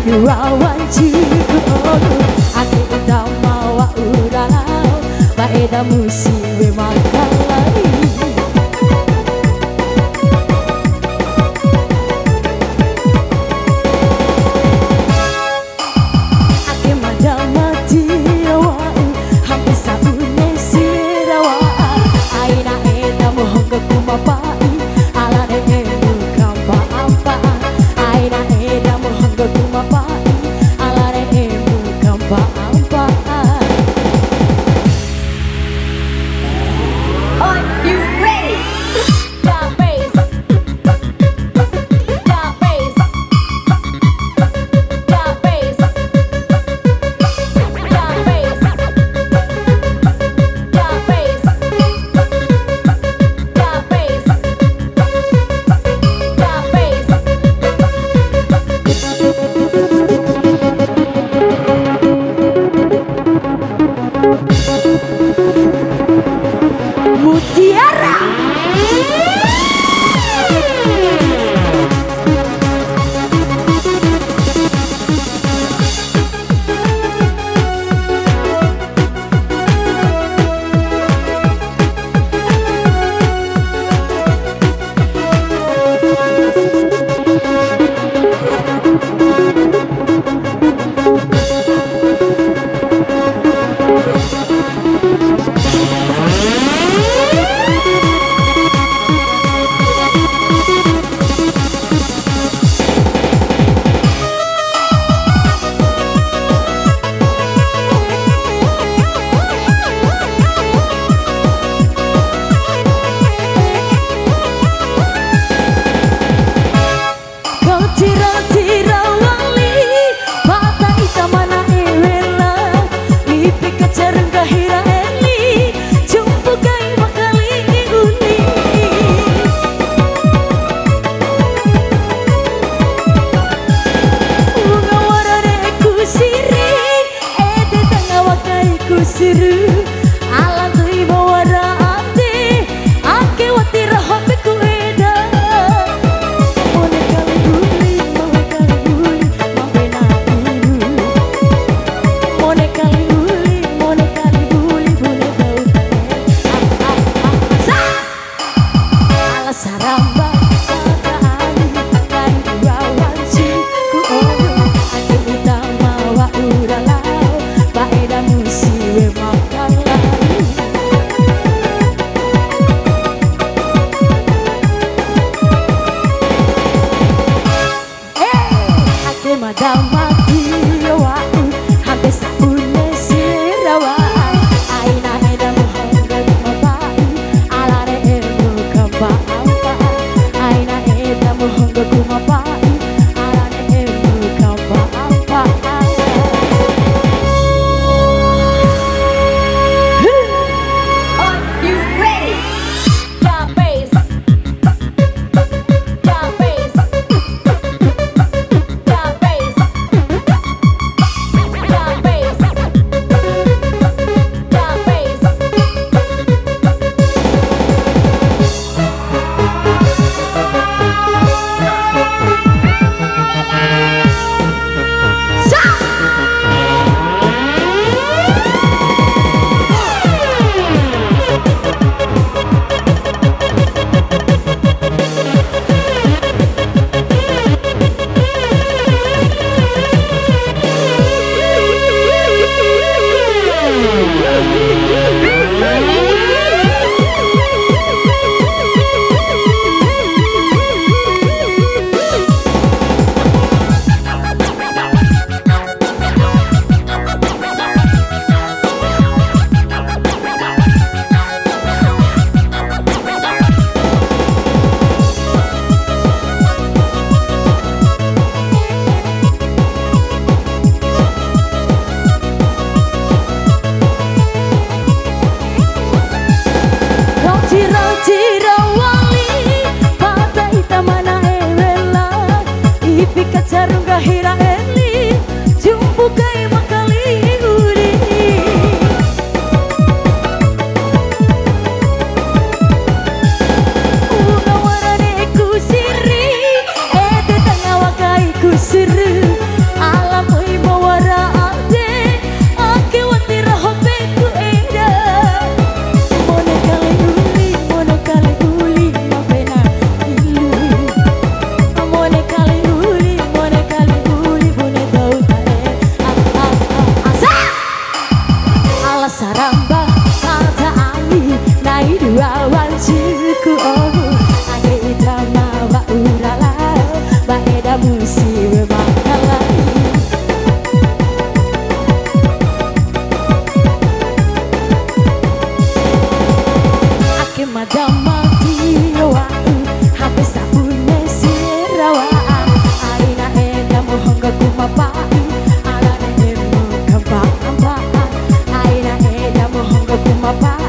rawan ciku aku utama wa urau baeda musiwe makalai ake madama tiwa hampir sabune sirawa aina eda mohongo kumapai ala emu kamba ampa aina eda mohongo kumapai ala emu kamba ampa. Are you ready? Drop bass. Drop bass. Drop bass. Drop bass. Drop bass. Drop bass. Drop Mutiara siru ala tui bawara ate ake watira hope ku eda mone kali guli mampe na iru mone kali guli bune bau sa ala saramba kakani kan rawan ciku ake utama wa uralau baeda musiwe makalai ake madama tiwa hampir saune sirawa aina eda mohongo kumapai alare emu kamba ampa aina eda mohongo kumapai alare emu kamba ampa. Are you ready? Drop bass. Drop bass. Drop bass. Drop bass. Drop bass. Aku mapa